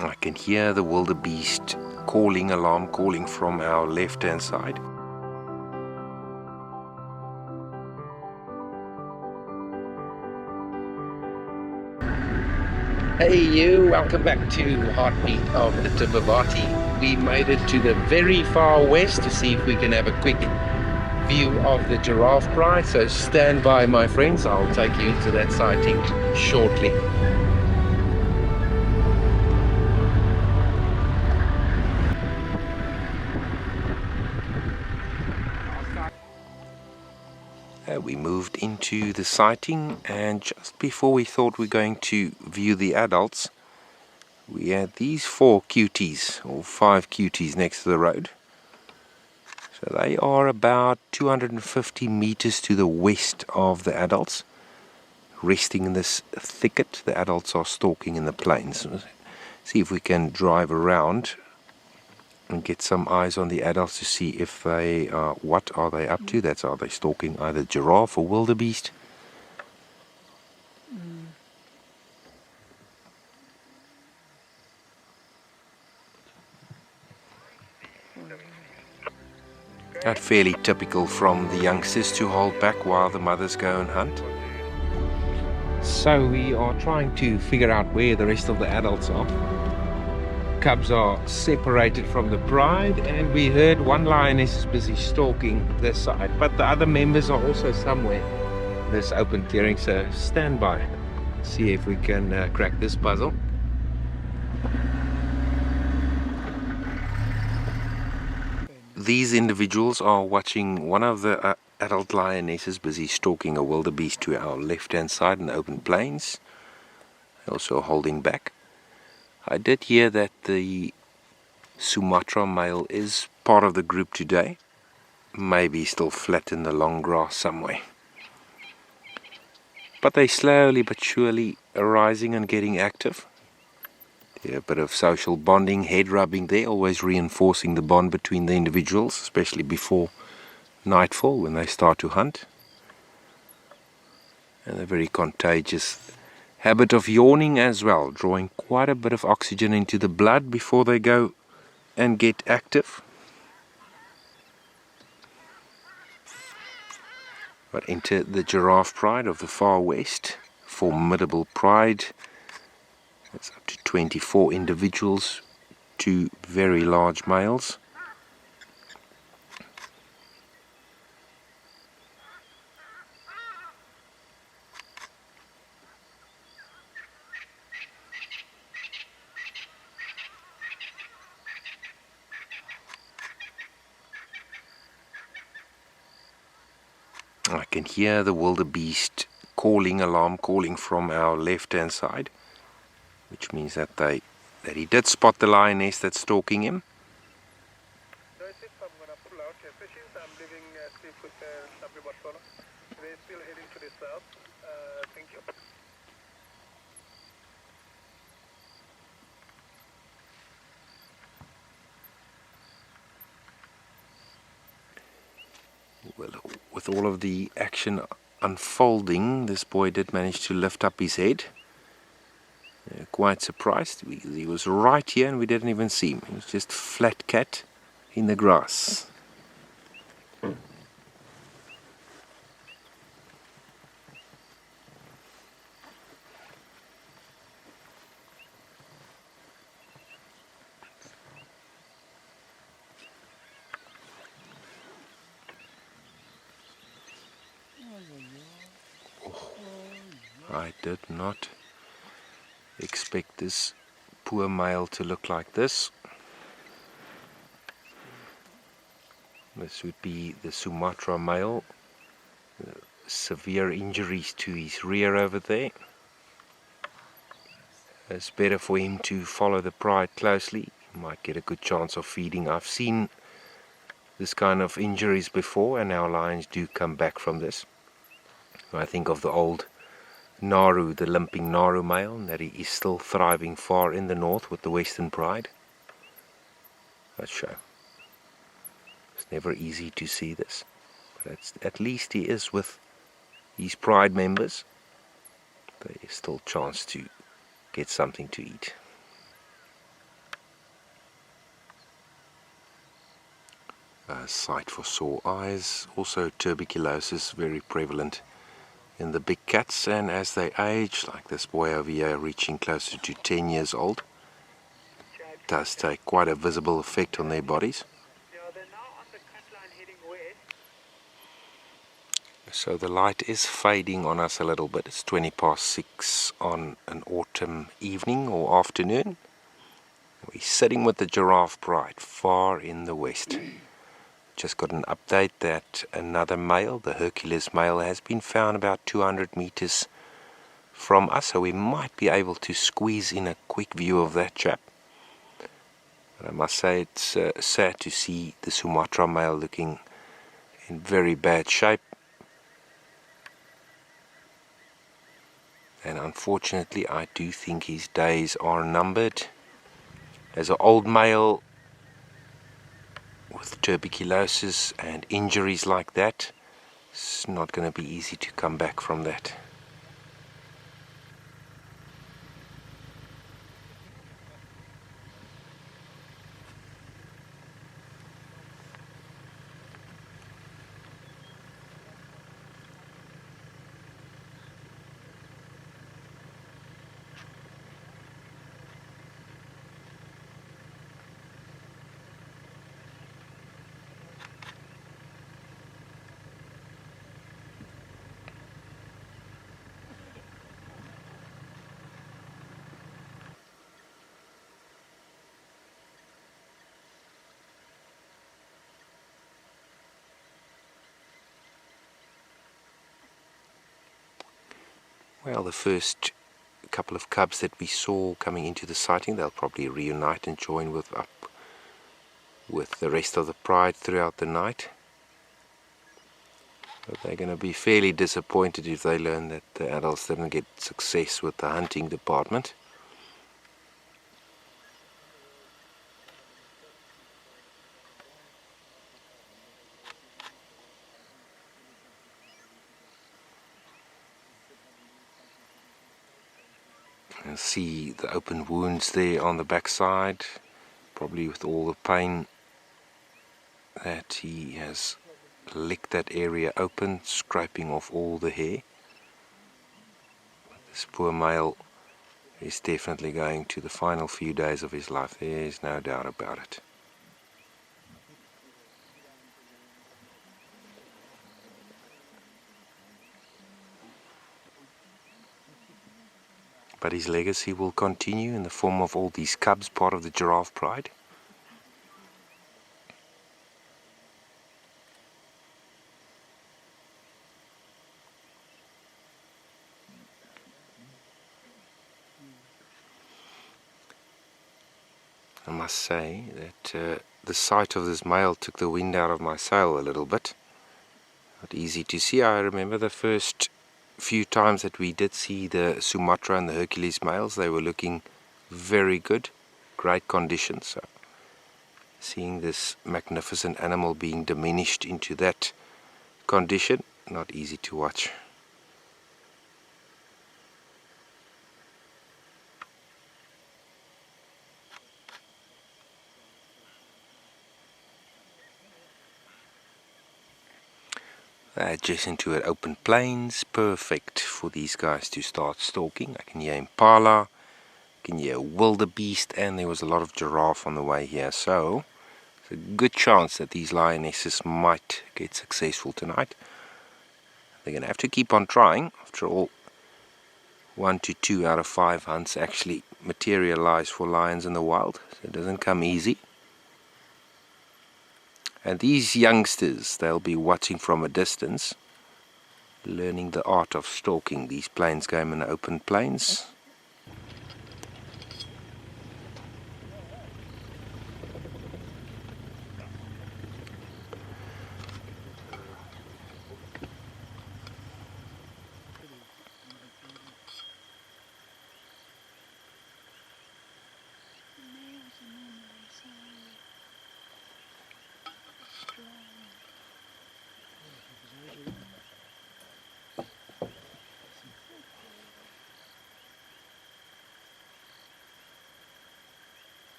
I can hear the wildebeest calling, alarm calling from our left hand side. Hey you, welcome back to Heartbeat of the Timbavati. We made it to the very far west to see if we can have a quick view of the Giraffe Pride. So stand by, my friends, I'll take you into that sighting shortly. We moved into the sighting, and just before we thought we were going to view the adults, we had these 4 cuties, or 5 cuties next to the road. So they are about 250 meters to the west of the adults, resting in this thicket. The adults are stalking in the plains. See if we can drive around and get some eyes on the adults to see if they are, what are they up to. Are they stalking either giraffe or wildebeest? Not fairly typical from the youngsters to hold back while the mothers go and hunt. So we are trying to figure out where the rest of the adults are. Cubs are separated from the pride, and we heard one lioness is busy stalking this side, but the other members are also somewhere in this open clearing, so stand by. See if we can crack this puzzle. These individuals are watching one of the adult lionesses busy stalking a wildebeest to our left hand side in the open plains, also holding back. I did hear that the Sumatra male is part of the group today, maybe still flat in the long grass somewhere. But they slowly but surely are rising and getting active. A bit of social bonding, head rubbing there, always reinforcing the bond between the individuals, especially before nightfall when they start to hunt. And a very contagious habit of yawning as well, drawing quite a bit of oxygen into the blood before they go and get active. But enter the giraffe pride of the far west, formidable pride. It's up to 24 individuals, 2 very large males. I can hear the wildebeest calling, alarm calling from our left hand side, which means that he did spot the lioness that's stalking him. Well, with all of the action unfolding, this boy did manage to lift up his head. Quite surprised. He was right here and we didn't even see him. He was just flat cat in the grass. I did not expect this poor male to look like this. This would be the Sumatra male. Severe injuries to his rear over there. It's better for him to follow the pride closely. He might get a good chance of feeding. I've seen this kind of injuries before, and our lions do come back from this. I think of the old Naru, the limping Naru male, and that he is still thriving far in the north with the Western pride. That's show. It's never easy to see this, but at least he is with his pride members. There is still a chance to get something to eat. Sight for sore eyes. Also tuberculosis, very prevalent in the big cats, and as they age, like this boy over here reaching closer to 10 years old, it does take quite a visible effect on their bodies. So the light is fading on us a little bit. It's 20 past 6 on an autumn evening or afternoon. We're sitting with the Giraffe Pride far in the west. Just got an update that another male, the Hercules male, has been found about 200 meters from us, so we might be able to squeeze in a quick view of that chap. But I must say it's sad to see the Sumatra male looking in very bad shape. And unfortunately, I do think his days are numbered. As an old male with tuberculosis and injuries like that, it's not going to be easy to come back from that. Well, the first couple of cubs that we saw coming into the sighting, they'll probably reunite and join up with the rest of the pride throughout the night. But they're going to be fairly disappointed if they learn that the adults didn't get success with the hunting department. You can see the open wounds there on the backside, probably with all the pain that he has licked that area open, scraping off all the hair. But this poor male is definitely going to the final few days of his life, there's no doubt about it. But his legacy will continue in the form of all these cubs, part of the Giraffe Pride. I must say that the sight of this male took the wind out of my sail a little bit. Not easy to see. I remember the first few times that we did see the Sumatra and the Hercules males, they were looking very good, great condition. So seeing this magnificent animal being diminished into that condition, not easy to watch. Adjacent to it, open plains, perfect for these guys to start stalking. I can hear impala, I can hear wildebeest, and there was a lot of giraffe on the way here, so it's a good chance that these lionesses might get successful tonight. They're going to have to keep on trying. After all, 1 to 2 out of 5 hunts actually materialize for lions in the wild, so it doesn't come easy. And these youngsters, they'll be watching from a distance, learning the art of stalking these plains game in the open plains.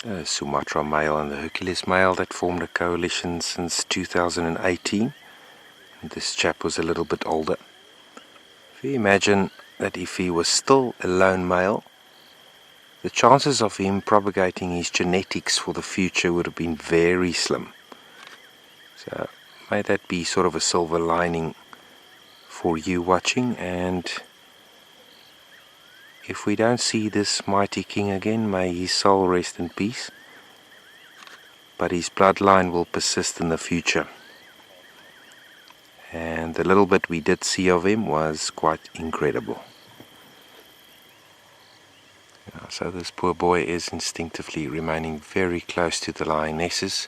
The Sumatra male and the Hercules male that formed a coalition since 2018. And this chap was a little bit older. If you imagine that if he was still a lone male, the chances of him propagating his genetics for the future would have been very slim. So may that be sort of a silver lining for you watching, and if we don't see this mighty king again, may his soul rest in peace, but his bloodline will persist in the future. And the little bit we did see of him was quite incredible. So this poor boy is instinctively remaining very close to the lionesses,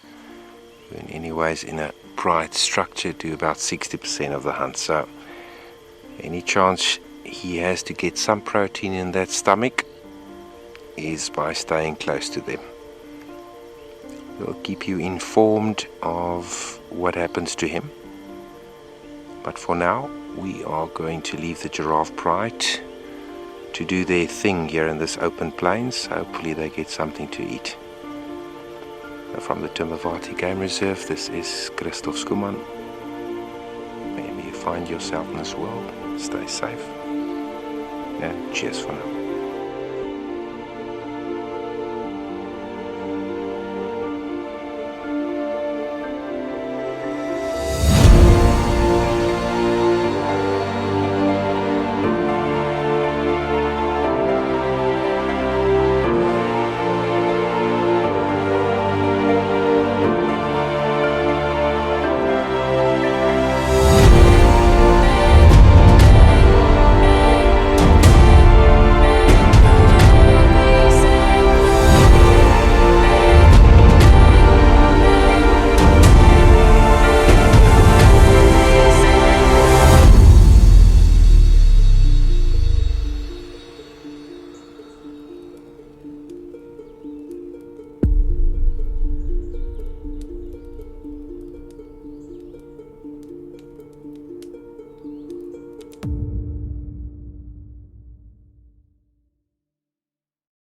who in any ways in a pride structure do about 60% of the hunt. So any chance he has to get some protein in that stomach is by staying close to them. We'll keep you informed of what happens to him. But for now, we are going to leave the giraffe pride to do their thing here in this open plains. Hopefully they get something to eat. So from the Timbavati Game Reserve, this is Christoph Skuman. Maybe you find yourself in this world. Stay safe. And cheers for now.